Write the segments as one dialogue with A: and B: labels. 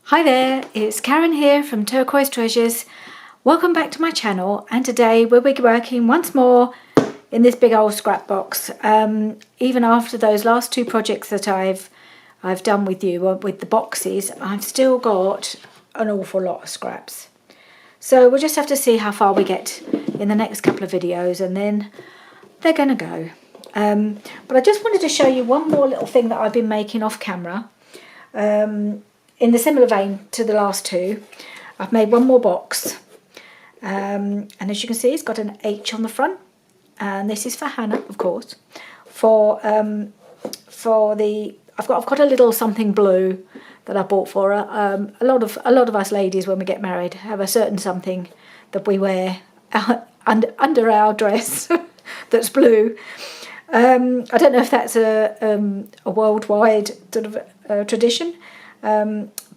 A: Hi there, it's Karen here from Turquoise Treasures. Welcome back to my channel, and today we'll be working once more in this big old scrap box. Even after those last two projects that I've done with you with the boxes, I've still got an awful lot of scraps. So we'll just have to see how far we get in the next couple of videos, and then they're going to go. But I just wanted to show you one more little thing that I've been making off camera. In the similar vein to the last two, I've made one more box, and as you can see, it's got an H on the front, and this is for Hannah, of course. I've got a little something blue that I bought for her. A lot of us ladies, when we get married, have a certain something that we wear under our dress that's blue. I don't know if that's a worldwide sort of tradition.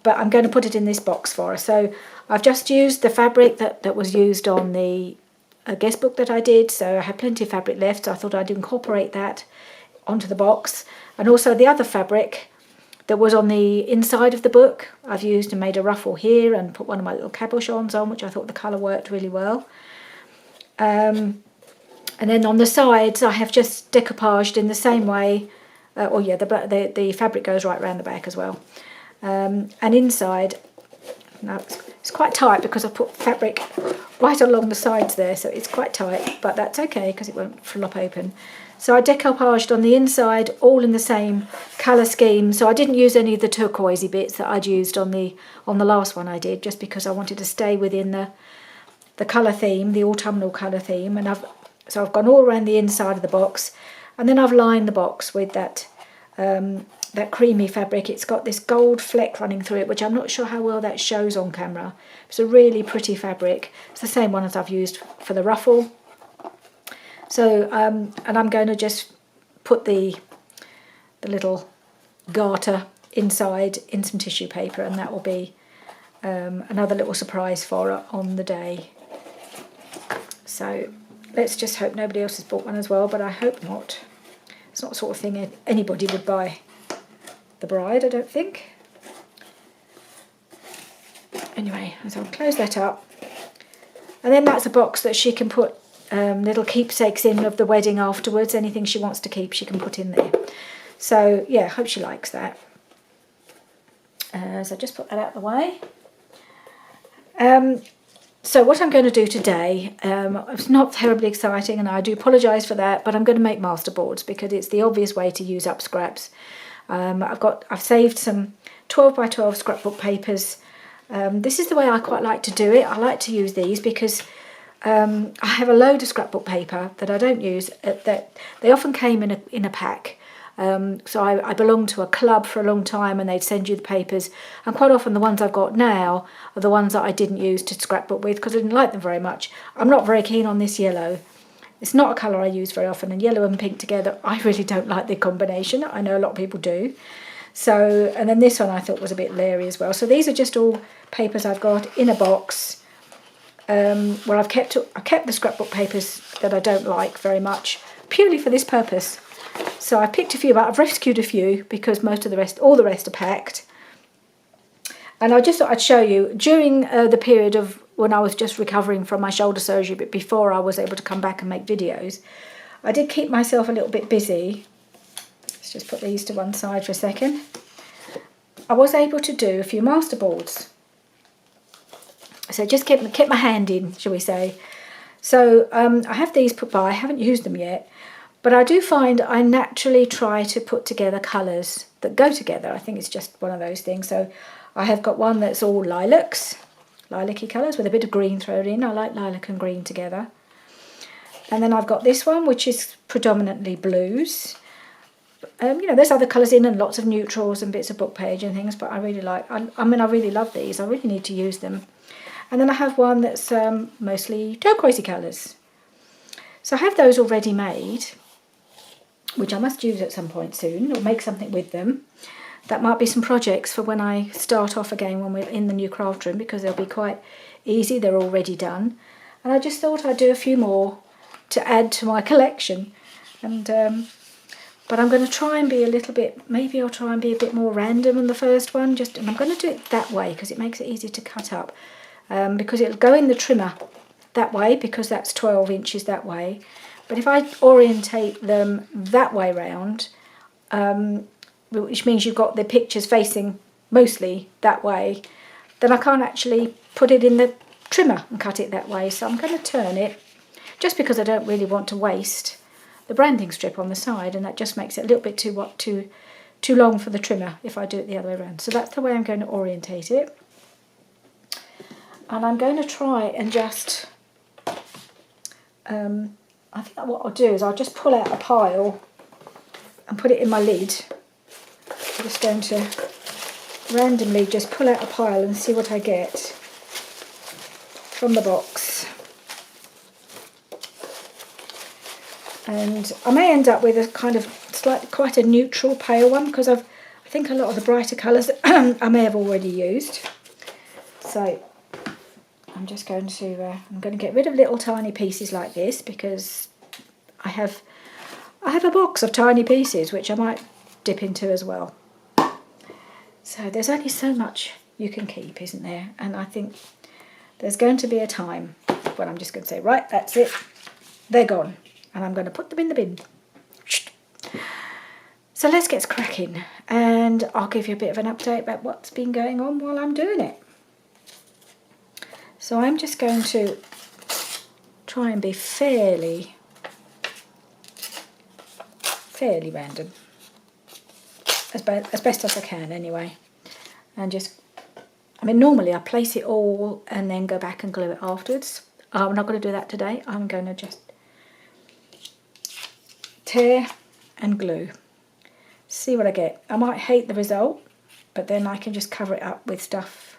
A: But I'm going to put it in this box for her. So I've just used the fabric that was used on the guest book that I did. So I had plenty of fabric left, so I thought I'd incorporate that onto the box. And also the other fabric that was on the inside of the book, I've used and made a ruffle here and put one of my little cabochons on, which I thought the colour worked really well. And then on the sides, I have just decoupaged in the same way. The fabric goes right around the back as well. And inside, now it's quite tight because I put fabric right along the sides there, so it's quite tight, but that's okay because it won't flop open. So I decoupaged on the inside, all in the same colour scheme. So I didn't use any of the turquoisey bits that I'd used on the last one I did, just because I wanted to stay within the colour theme, the autumnal colour theme. And I've gone all around the inside of the box, and then I've lined the box with that creamy fabric. It's got this gold fleck running through it, which I'm not sure how well that shows on camera. It's a really pretty fabric. It's the same one as I've used for the ruffle. So, and I'm going to just put the little garter inside in some tissue paper, and that will be another little surprise for her on the day. So let's just hope nobody else has bought one as well, but I hope not. It's not the sort of thing anybody would buy the bride, I don't think. Anyway, so I'll close that up, and then that's a box that she can put little keepsakes in of the wedding afterwards. Anything she wants to keep, she can put in there. So yeah, I hope she likes that. So just put that out of the way. So what I'm going to do today, it's not terribly exciting, and I do apologise for that, but I'm going to make masterboards because it's the obvious way to use up scraps. I've saved some 12 by 12 scrapbook papers. This is the way I quite like to do it. I like to use these because I have a load of scrapbook paper that I don't use. That they often came in a pack. So I belonged to a club for a long time, and they'd send you the papers. And quite often the ones I've got now are the ones that I didn't use to scrapbook with because I didn't like them very much. I'm not very keen on this yellow. It's not a colour I use very often, and yellow and pink together, I really don't like the combination. I know a lot of people do. So, and then this one I thought was a bit leery as well. So these are just all papers I've got in a box where I've kept the scrapbook papers that I don't like very much, purely for this purpose. So I picked a few, but I've rescued a few because all the rest are packed. And I just thought I'd show you, during the period of when I was just recovering from my shoulder surgery, but before I was able to come back and make videos, I did keep myself a little bit busy. Let's just put these to one side for a second. I was able to do a few masterboards. So just kept my hand in, shall we say. So I have these put by, I haven't used them yet, but I do find I naturally try to put together colours that go together. I think it's just one of those things. So I have got one that's all lilac-y colours with a bit of green thrown in. I like lilac and green together. And then I've got this one, which is predominantly blues. There's other colours in and lots of neutrals and bits of book page and things, but I really really love these. I really need to use them. And then I have one that's mostly turquoisey colours. So I have those already made, which I must use at some point soon, or make something with them. That might be some projects for when I start off again when we're in the new craft room, because they'll be quite easy, they're already done. And I just thought I'd do a few more to add to my collection. And But I'm going to try and be a little bit, maybe I'll try and be a bit more random on the first one, and I'm going to do it that way because it makes it easy to cut up, because it'll go in the trimmer that way because that's 12 inches that way. But if I orientate them that way round, which means you've got the pictures facing mostly that way, then I can't actually put it in the trimmer and cut it that way. So I'm going to turn it, just because I don't really want to waste the branding strip on the side, and that just makes it a little bit too long for the trimmer if I do it the other way around. So that's the way I'm going to orientate it. And I'm going to try and just, I think what I'll do is I'll just pull out a pile and put it in my lid. I'm just going to randomly just pull out a pile and see what I get from the box. And I may end up with a kind of quite a neutral pale one, because I think a lot of the brighter colours I may have already used. So I'm just going to get rid of little tiny pieces like this, because I have a box of tiny pieces which I might dip into as well. So there's only so much you can keep, isn't there? And I think there's going to be a time when I'm just going to say, right, that's it, they're gone, and I'm going to put them in the bin. So let's get cracking, and I'll give you a bit of an update about what's been going on while I'm doing it. So I'm just going to try and be fairly random, as best as I can anyway. And just, I mean, normally I place it all and then go back and glue it afterwards. I'm not going to do that today. I'm going to just tear and glue. See what I get. I might hate the result, but then I can just cover it up with stuff.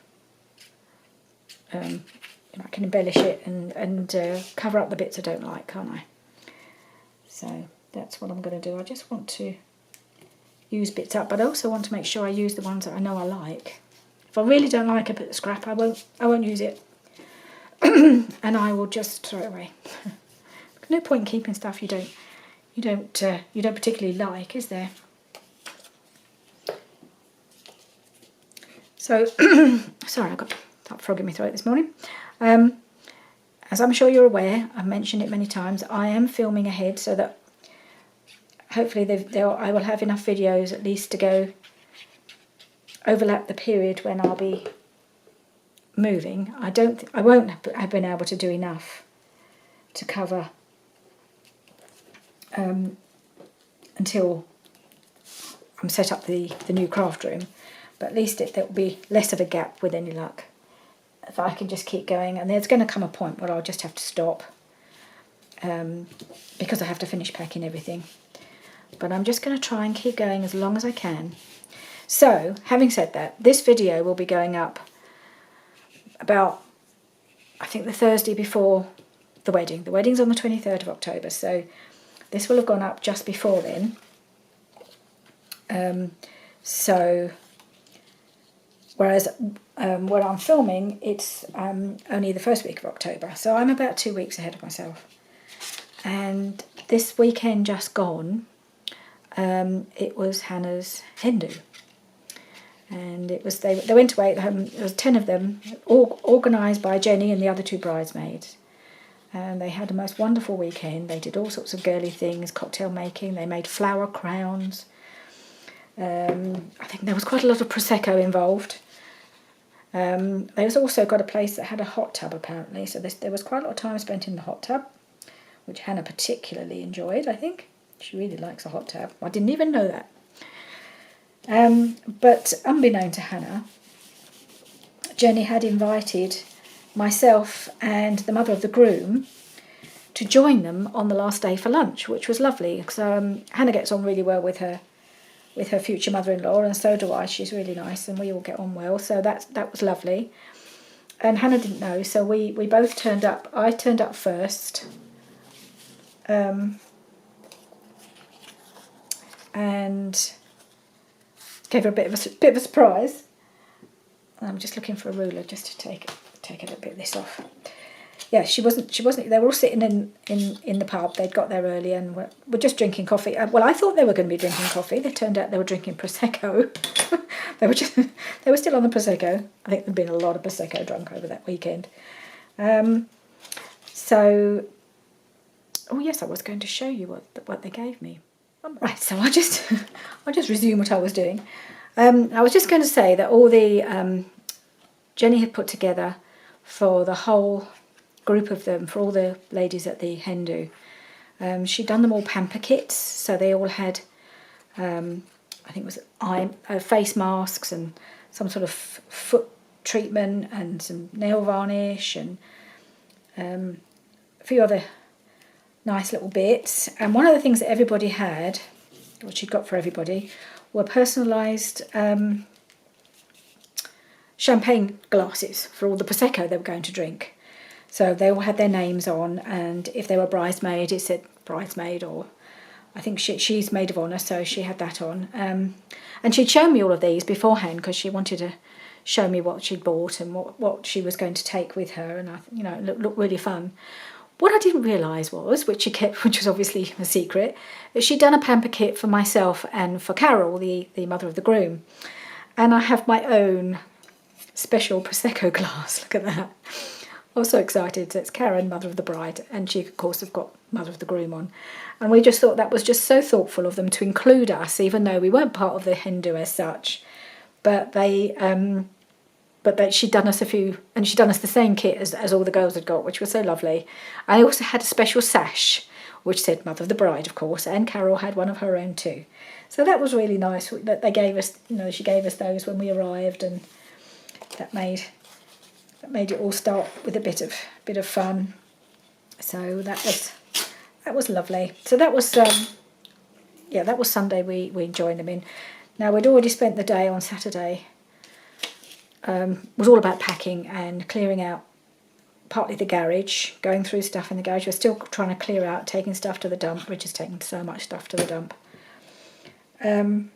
A: I can embellish it and cover up the bits I don't like, can't I? So that's what I'm going to do. I just want to use bits up, but I also want to make sure I use the ones that I know I like. If I really don't like a bit of scrap, I won't use it, and I will just throw it away. No point in keeping stuff you don't particularly like, is there? So, sorry, I got that frog in my throat this morning. As I'm sure you're aware, I've mentioned it many times, I am filming ahead so that hopefully I will have enough videos at least to overlap the period when I'll be moving. I won't have been able to do enough to cover until I'm set up the new craft room, but at least there will be less of a gap with any luck if I can just keep going. And there's going to come a point where I'll just have to stop because I have to finish packing everything. But I'm just going to try and keep going as long as I can. So, having said that, this video will be going up about, I think, the Thursday before the wedding. The wedding's on the 23rd of October, so this will have gone up just before then. So, whereas when I'm filming, it's only the first week of October, so I'm about 2 weeks ahead of myself. And this weekend just gone, it was Hannah's hen do. And it was they went away at home. There was 10 of them, all organised by Jenny and the other 2 bridesmaids. And they had a most wonderful weekend. They did all sorts of girly things, cocktail making. They made flower crowns. I think there was quite a lot of Prosecco involved. They also got a place that had a hot tub apparently. So there was quite a lot of time spent in the hot tub, which Hannah particularly enjoyed, I think. She really likes a hot tub. I didn't even know that. But unbeknown to Hannah, Jenny had invited myself and the mother of the groom to join them on the last day for lunch, which was lovely because Hannah gets on really well with her future mother-in-law, and so do I. She's really nice and we all get on well, so that was lovely. And Hannah didn't know, so we both turned up. I turned up first, and gave her a bit of a surprise. I'm just looking for a ruler just to take a little bit of this off. yeah, she wasn't. They were all sitting in the pub. They'd got there early and were just drinking coffee. Well, I thought they were going to be drinking coffee. They turned out they were drinking prosecco. They were still on the prosecco. I think there'd been a lot of prosecco drunk over that weekend. So, oh yes, I was going to show you what they gave me. Right, so I'll just resume what I was doing. I was just going to say that all the Jenny had put together for the whole group of them, for all the ladies at the hen do. She'd done them all pamper kits, so they all had, I think it was face masks and some sort of foot treatment and some nail varnish and a few other nice little bits. And one of the things that everybody had, what she'd got for everybody, were personalised champagne glasses for all the prosecco they were going to drink. So they all had their names on, and if they were bridesmaid, it said bridesmaid, or I think she's maid of honour, so she had that on. And she'd shown me all of these beforehand because she wanted to show me what she'd bought and what she was going to take with her, and it looked really fun. What I didn't realise was, which was obviously a secret, that she'd done a pamper kit for myself and for Carol, the mother of the groom, and I have my own special prosecco glass. Look at that. I was so excited. So it's Karen, mother of the bride, and she, of course, have got mother of the groom on. And we just thought that was just so thoughtful of them to include us, even though we weren't part of the hen do as such. But she'd done us a few, and she'd done us the same kit as all the girls had got, which was so lovely. I also had a special sash, which said mother of the bride, of course, and Carol had one of her own too. So that was really nice that they gave us, she gave us those when we arrived, and that made it all start with a bit of fun. So that was lovely. So that was that was Sunday we joined them in. Now we'd already spent the day on Saturday. Was all about packing and clearing out partly the garage, going through stuff in the garage. We're still trying to clear out, taking stuff to the dump. We're just taking so much stuff to the dump. And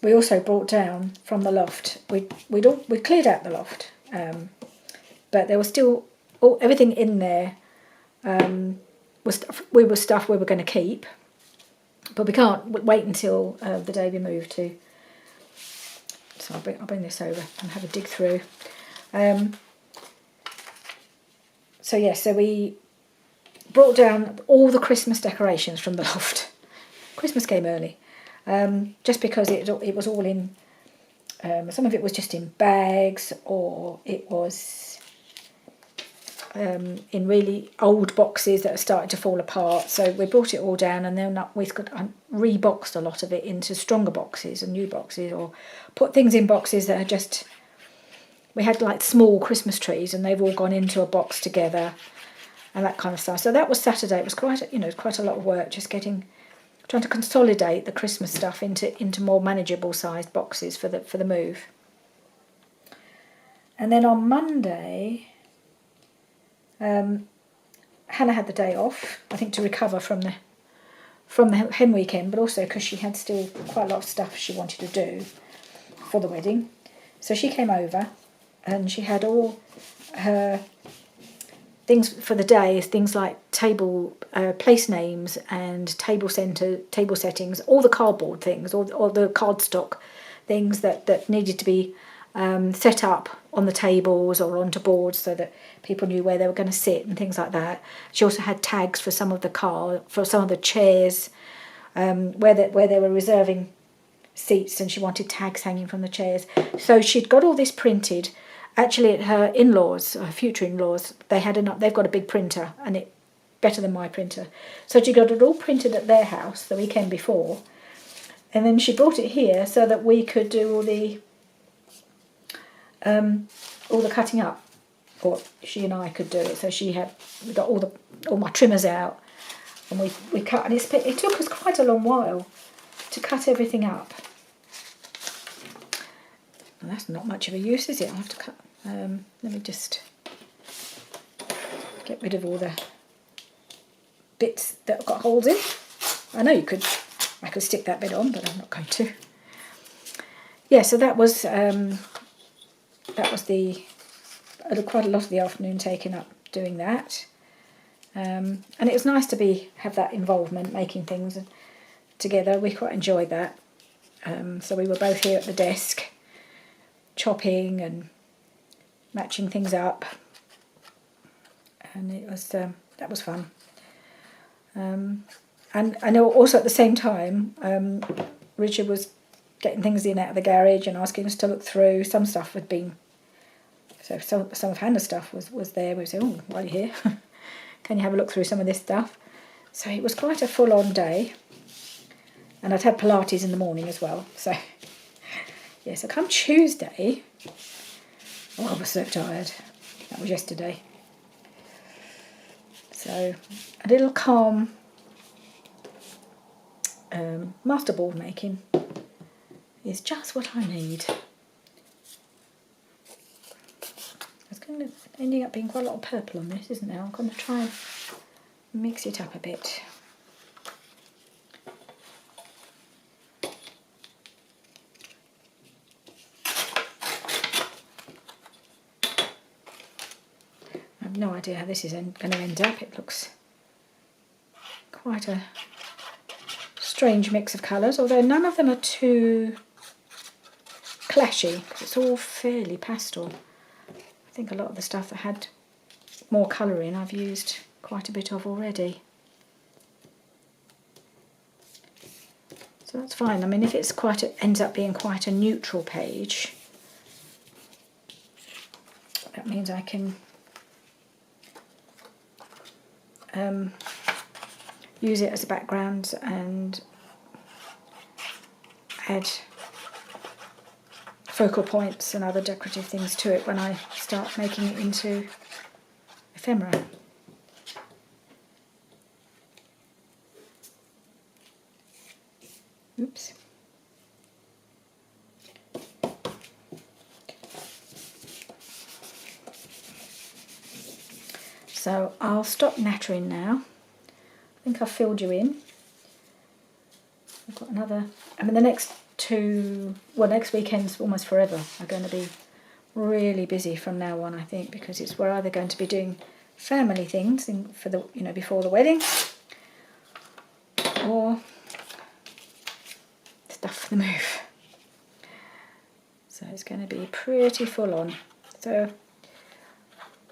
A: we also brought down from the loft. We cleared out the loft, but there was still everything in there. Was stuff we were going to keep, but we can't wait until the day we move to. So I'll bring this over and have a dig through. So we brought down all the Christmas decorations from the loft. Christmas came early. Just because it was all in, some of it was just in bags, or it was in really old boxes that are starting to fall apart. So we brought it all down, and then we could reboxed a lot of it into stronger boxes and new boxes, or put things in boxes that are just, we had like small Christmas trees and they've all gone into a box together and that kind of stuff. So that was Saturday. It was quite a lot of work, just trying to consolidate the Christmas stuff into more manageable sized boxes for the move. And then on Monday, Hannah had the day off, I think, to recover from the hen weekend, but also because she had still quite a lot of stuff she wanted to do for the wedding. So she came over and she had all her things for the day, things like table place names and table settings, all the cardboard things, all the cardstock things that needed to be set up on the tables or onto boards so that people knew where they were going to sit and things like that. She also had tags for some of the chairs where they were reserving seats, and she wanted tags hanging from the chairs. So she'd got all this printed. Actually, at her in-laws, her future in-laws, they've got a big printer, and it better than my printer. So she got it all printed at their house the weekend before, and then she brought it here so that we could do all the cutting up, or she and I could do it. So we got all my trimmers out, and we cut, and it took us quite a long while to cut everything up. Well, that's not much of a use, is it? I'll have to cut. Let me just get rid of all the bits that have got holes in. I know I could stick that bit on, but I'm not going to. Yeah, so that was the quite a lot of the afternoon taken up doing that. And it was nice to have that involvement, making things together. We quite enjoyed that. So we were both here at the desk, chopping and matching things up, and it was that was fun. And I know also at the same time, Richard was getting things in out of the garage and asking us to look through. Some stuff had been, so some of Hannah's stuff was there. We said, oh, while you're here, can you have a look through some of this stuff? So it was quite a full-on day. And I'd had Pilates in the morning as well. So, yeah, so come Tuesday, oh, I was so tired. That was yesterday. So, a little calm masterboard making is just what I need. It's kind of ending up being quite a lot of purple on this, isn't it? I'm going to try and mix it up a bit. I have no idea how this is going to end up. It looks quite a strange mix of colours, although none of them are too clashy, because it's all fairly pastel. I think a lot of the stuff that had more colour in I've used quite a bit of already. So that's fine. I mean, if it's ends up being quite a neutral page, that means I can use it as a background and add focal points and other decorative things to it when I start making it into ephemera. Oops. So I'll stop nattering now. I think I've filled you in. I've got another, I mean the next weekends almost forever are going to be really busy from now on, I think, because we're either going to be doing family things for the before the wedding, or stuff for the move. So it's going to be pretty full on. So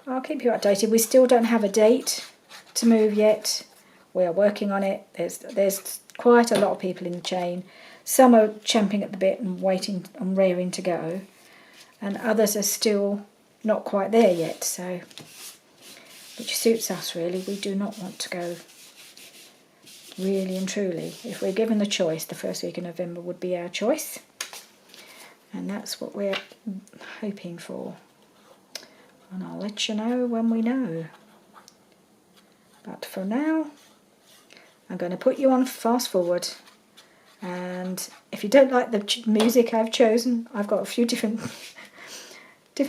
A: I'll keep you updated. We still don't have a date to move yet. We are working on it. There's quite a lot of people in the chain. Some are champing at the bit and waiting and raring to go, and others are still not quite there yet. So, which suits us really. We do not want to go. Really and truly, if we're given the choice, the first week in November would be our choice, and that's what we're hoping for. And I'll let you know when we know. But for now, I'm going to put you on fast forward. And if you don't like the music I've chosen, I've got a few different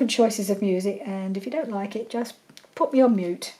A: choices of music, and if you don't like it, just put me on mute.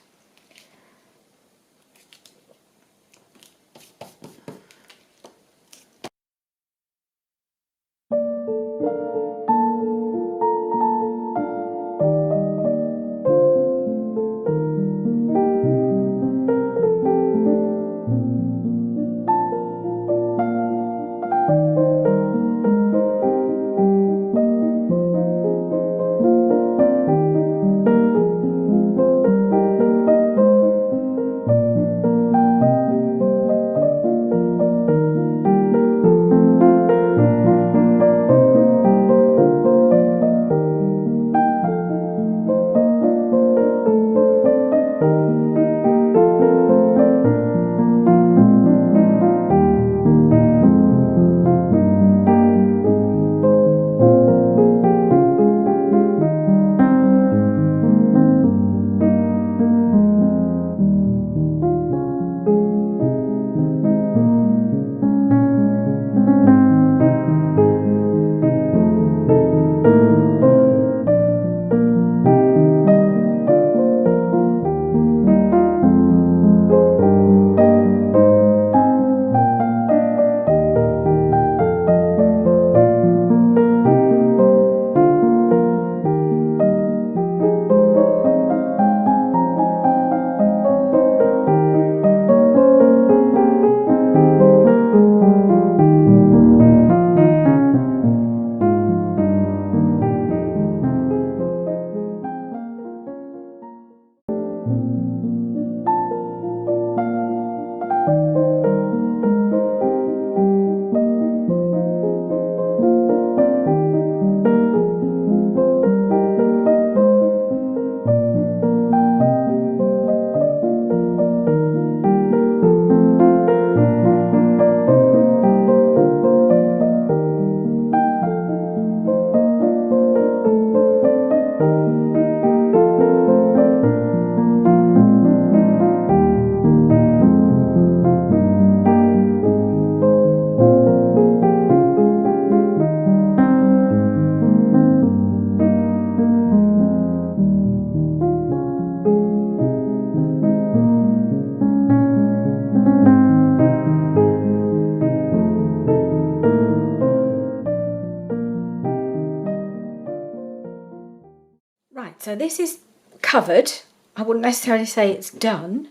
A: Right, so this is covered. I wouldn't necessarily say it's done.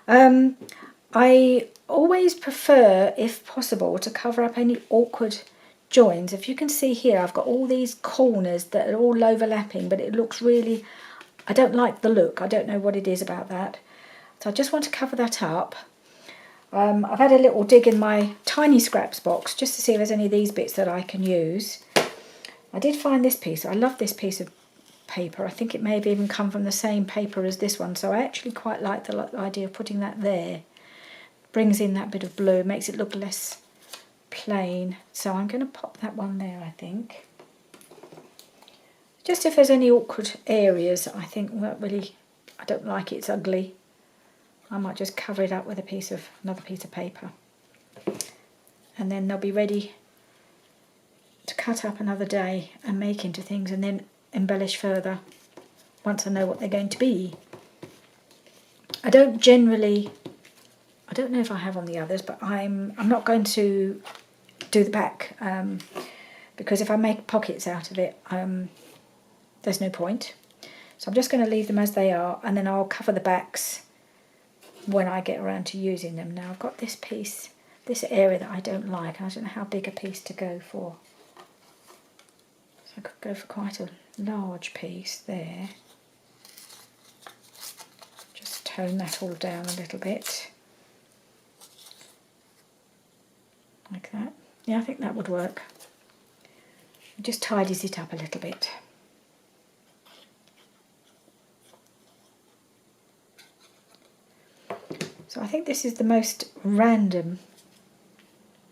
A: I always prefer, if possible, to cover up any awkward joins. If you can see here, I've got all these corners that are all overlapping, but it looks really, I don't like the look. I don't know what it is about that. So I just want to cover that up. I've had a little dig in my tiny scraps box just to see if there's any of these bits that I can use. I did find this piece. I love this piece of paper. I think it may have even come from the same paper as this one, so I actually quite like the idea of putting that there. Brings in that bit of blue, makes it look less plain. So I'm going to pop that one there, I think. Just if there's any awkward areas, I think that really, I don't like it, it's ugly. I might just cover it up with another piece of paper. And then they'll be ready to cut up another day and make into things and then embellish further once I know what they're going to be. I don't know if I have on the others, but I'm not going to do the back because if I make pockets out of it, there's no point. So I'm just going to leave them as they are, and then I'll cover the backs when I get around to using them. Now I've got this piece, this area that I don't like, and I don't know how big a piece to go for. So I could go for quite a large piece there. Just tone that all down a little bit. Like that. Yeah, I think that would work. It just tidies it up a little bit. So I think this is the most random,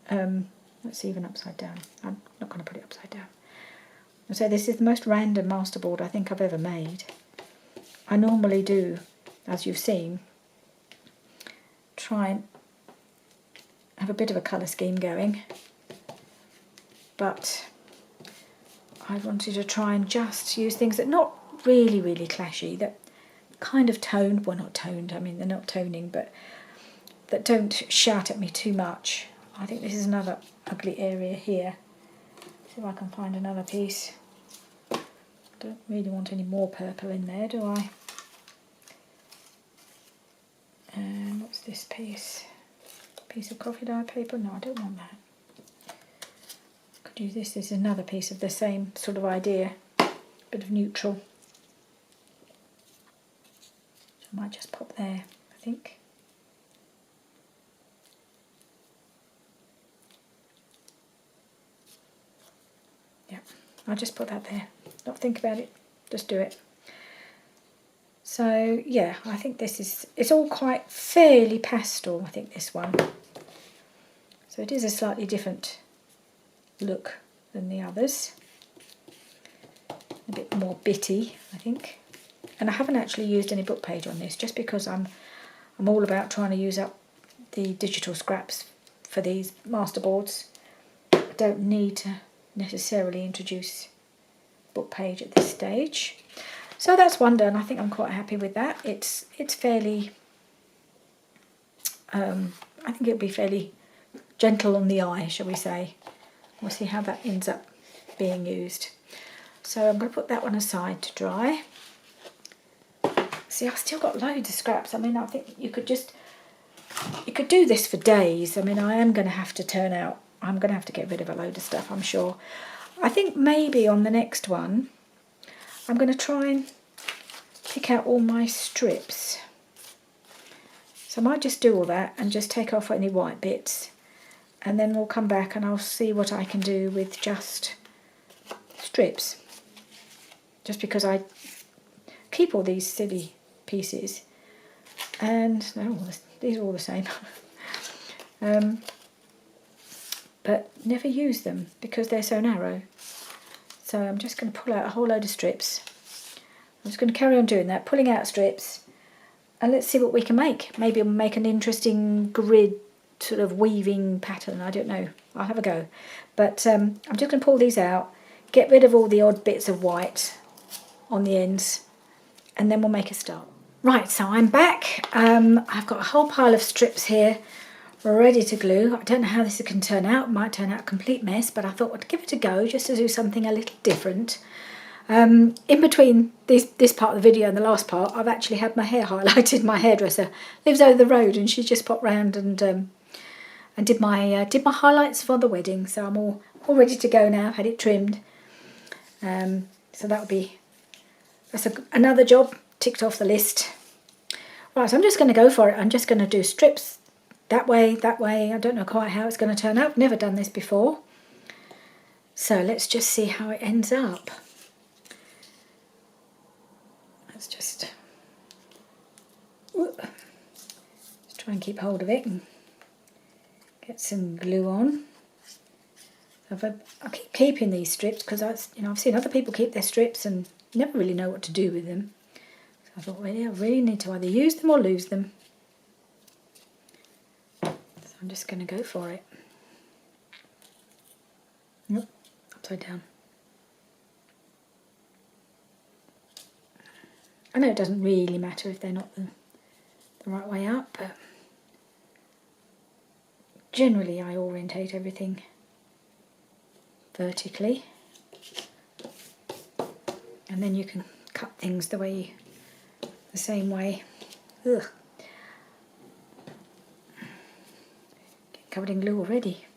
A: let's even upside down. I'm not going to put it upside down. So this is the most random masterboard I think I've ever made. I normally do, as you've seen, try and have a bit of a colour scheme going, but I wanted to try and just use things that are not really clashy, that kind of toned, well not toned, I mean they're not toning, but that don't shout at me too much. I think this is another ugly area here. See if I can find another piece. Don't really want any more purple in there, do I? And what's this piece? Piece of coffee dye paper? No, I don't want that. Could use this. This is another piece of the same sort of idea. Bit of neutral. So I might just pop there, I think. Yeah, I'll just put that there. Not think about it, just do it. So yeah, I think it's all quite fairly pastel, I think this one. So it is a slightly different look than the others. A bit more bitty, I think. And I haven't actually used any book page on this, just because I'm all about trying to use up the digital scraps for these masterboards. I don't need to necessarily introduce book page at this stage. So that's one done. I think I'm quite happy with that. It's fairly, I think it'll be fairly gentle on the eye, shall we say. We'll see how that ends up being used. So I'm going to put that one aside to dry. See, I've still got loads of scraps. I mean, I think you could do this for days. I mean, I am going to have to I'm going to have to get rid of a load of stuff, I'm sure. I think maybe on the next one, I'm going to try and pick out all my strips. So I might just do all that and just take off any white bits, and then we'll come back and I'll see what I can do with just strips. Just because I keep all these silly pieces, and these are all the same, but never use them because they're so narrow. So I'm just going to pull out a whole load of strips. I'm just going to carry on doing that, pulling out strips, and let's see what we can make. Maybe we'll make an interesting grid sort of weaving pattern, I don't know. I'll have a go. But I'm just going to pull these out, get rid of all the odd bits of white on the ends, and then we'll make a start. Right, so I'm back. I've got a whole pile of strips here ready to glue. I don't know how this can turn out. It might turn out a complete mess, but I thought I'd give it a go just to do something a little different. In between this part of the video and the last part, I've actually had my hair highlighted. My hairdresser lives over the road, and she just popped round and did my highlights for the wedding. So I'm all ready to go now. I've had it trimmed. So that's another job ticked off the list. Right, so I'm just going to go for it. I'm just going to do strips that way. I don't know quite how it's going to turn out. I've never done this before. So let's just see how it ends up. Let's just try and keep hold of it and get some glue on. I keep keeping these strips because I've seen other people keep their strips and never really know what to do with them. So I thought, well, yeah, I really need to either use them or lose them. So I'm just going to go for it. Yep, upside down. I know it doesn't really matter if they're not the right way up, but generally I orientate everything vertically, and then you can cut things the same way. Ugh. Get covered in glue already.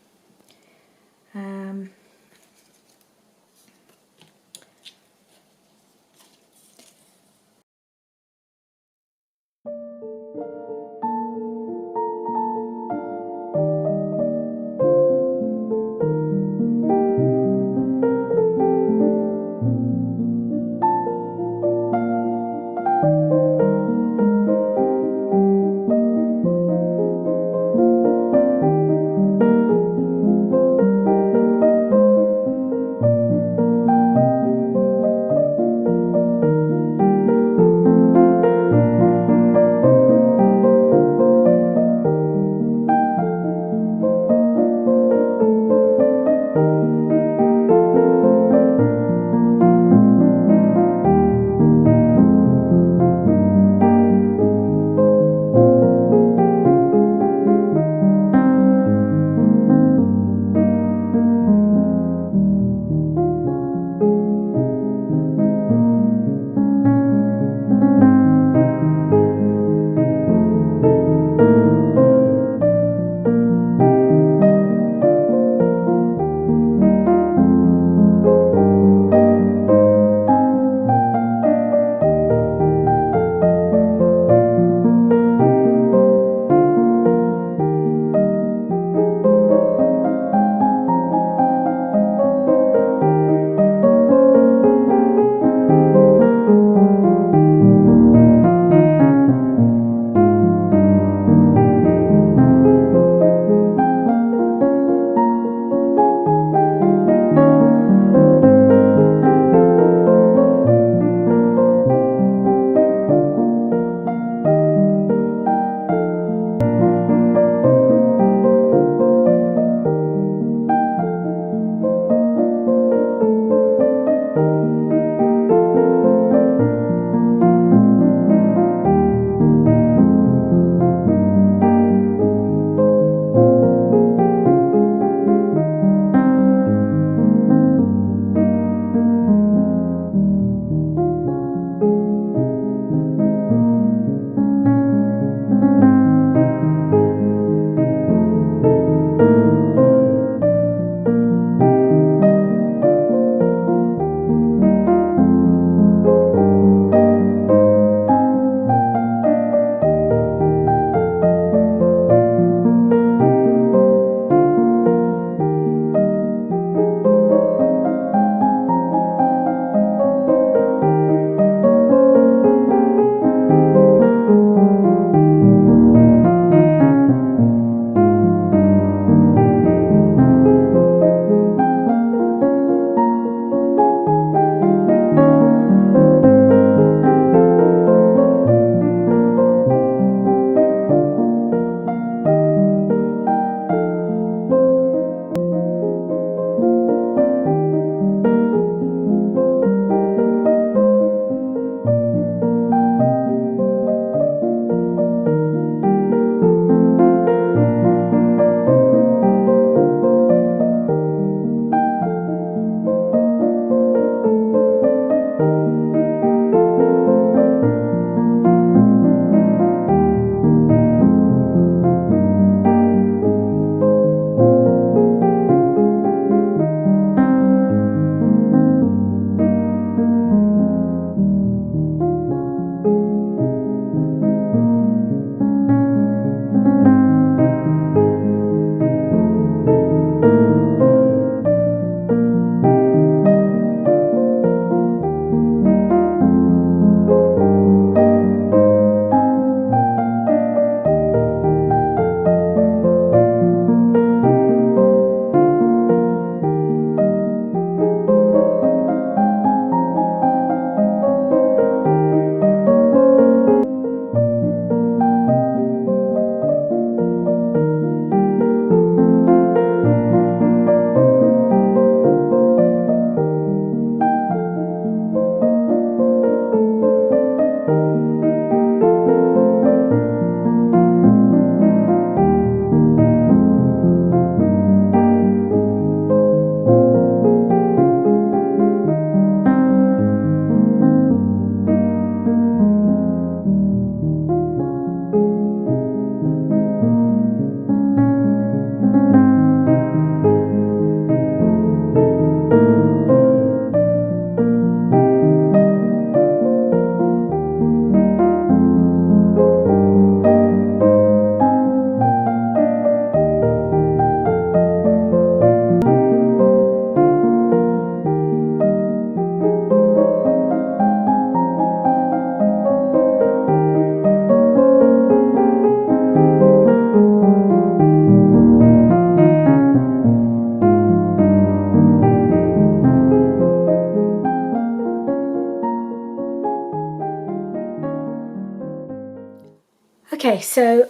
A: Okay, so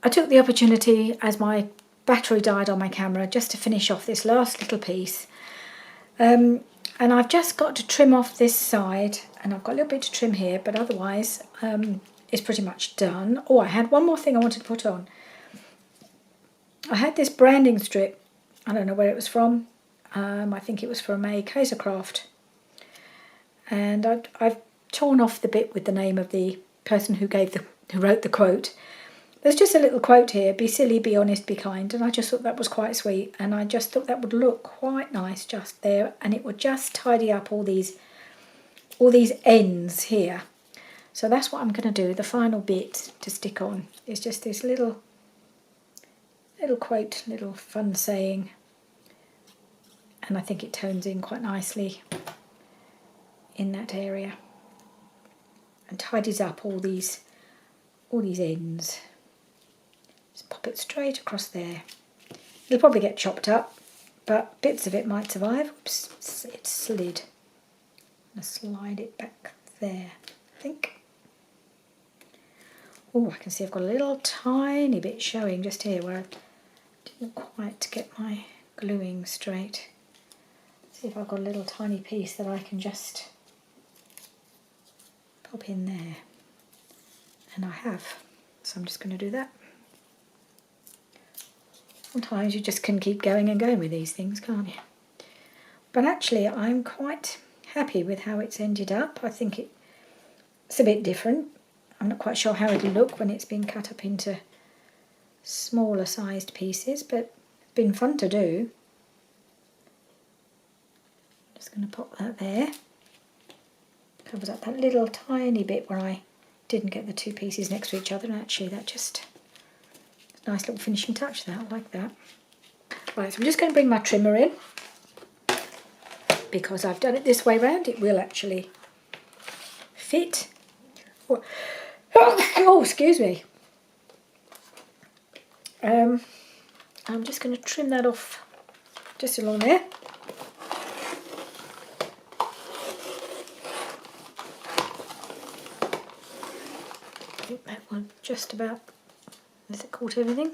A: I took the opportunity as my battery died on my camera just to finish off this last little piece. And I've just got to trim off this side, and I've got a little bit to trim here, but otherwise it's pretty much done. Oh, I had one more thing I wanted to put on. I had this branding strip. I don't know where it was from. I think it was from a Kaisercraft. And I've torn off the bit with the name of the person who wrote the quote. There's just a little quote here: "Be silly, be honest, be kind." And I just thought that was quite sweet, and I just thought that would look quite nice just there, and it would just tidy up all these ends here. So that's what I'm going to do. The final bit to stick on is just this little quote, little fun saying, and I think it tones in quite nicely in that area and tidies up all these ends. Just pop it straight across there. It'll probably get chopped up, but bits of it might survive. Oops, it slid. I'm going to slide it back there, I think. Oh, I can see I've got a little tiny bit showing just here where I didn't quite get my gluing straight. See if I've got a little tiny piece that I can just pop in there. And I have. So I'm just going to do that. Sometimes you just can keep going and going with these things, can't you? But actually I'm quite happy with how it's ended up. I think it's a bit different. I'm not quite sure how it'll look when it's been cut up into smaller sized pieces, but it's been fun to do. Just going to pop that there. Covers up that little tiny bit where I didn't get the two pieces next to each other, and actually that just... nice little finishing touch there, I like that. Right, so I'm just going to bring my trimmer in. Because I've done it this way round, it will actually fit. Oh, excuse me. I'm just going to trim that off just along there. I think that one just about... has it caught everything?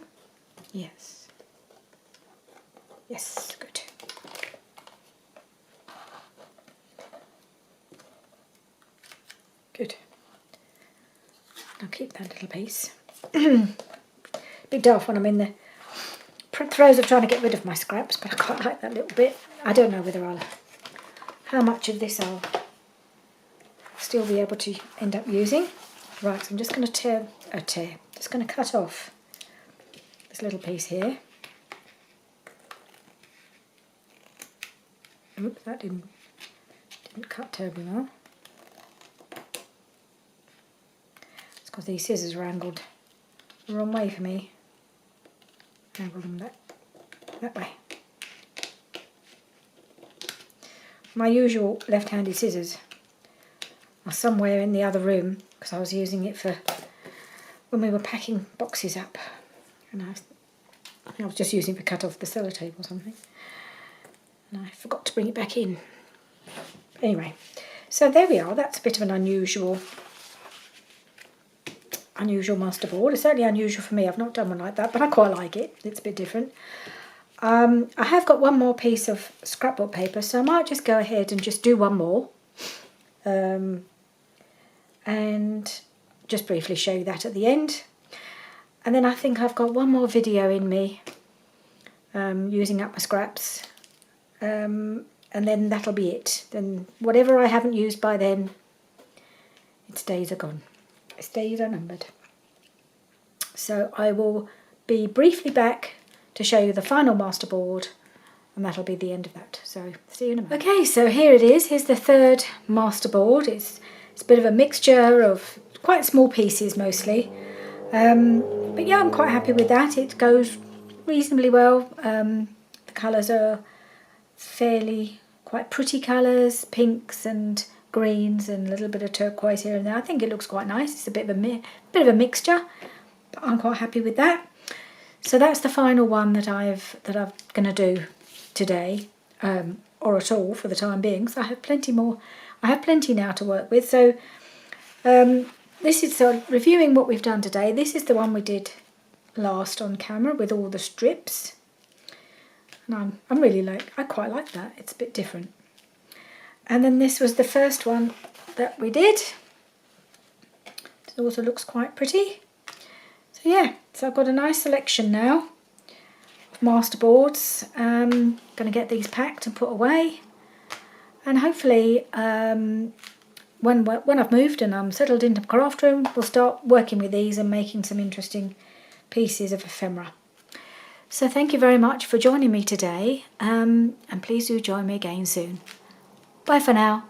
A: Yes. Yes, good. Good. I'll keep that little piece. Big daft when I'm in the throes of trying to get rid of my scraps, but I quite like that little bit. I don't know whether how much of this I'll still be able to end up using. Right, so I'm just going to just going to cut off this little piece here. Oops, that didn't cut terribly well. It's because these scissors are angled the wrong way for me. Angle them that way. My usual left-handed scissors are somewhere in the other room because I was using it for when we were packing boxes up, and I think I was just using it to cut off the sellotape or something, and I forgot to bring it back in. Anyway, so there we are. That's a bit of an unusual masterboard. It's certainly unusual for me. I've not done one like that, but I quite like it. It's a bit different. I have got one more piece of scrapbook paper, so I might just go ahead and just do one more, and just briefly show you that at the end. And then I think I've got one more video in me using up my scraps, and then that'll be it. Then whatever I haven't used by then, its days are gone. Its days are numbered. So I will be briefly back to show you the final masterboard, and that'll be the end of that. So see you in a minute. Okay, so here it is. Here's the third masterboard. It's a bit of a mixture of quite small pieces mostly. But yeah, I'm quite happy with that. It goes reasonably well. The colours are fairly quite pretty colours, pinks and greens and a little bit of turquoise here and there. I think it looks quite nice. It's a bit of a mixture, but I'm quite happy with that. So that's the final one that I'm going to do today, or at all for the time being. So I have plenty more. I have plenty now to work with. So this is, so reviewing what we've done today, this is the one we did last on camera with all the strips. And I quite like that. It's a bit different. And then this was the first one that we did. It also looks quite pretty. So yeah, so I've got a nice selection now of masterboards. Going to get these packed and put away. And hopefully when I've moved and I'm settled into the craft room, we'll start working with these and making some interesting pieces of ephemera. So thank you very much for joining me today, and please do join me again soon. Bye for now.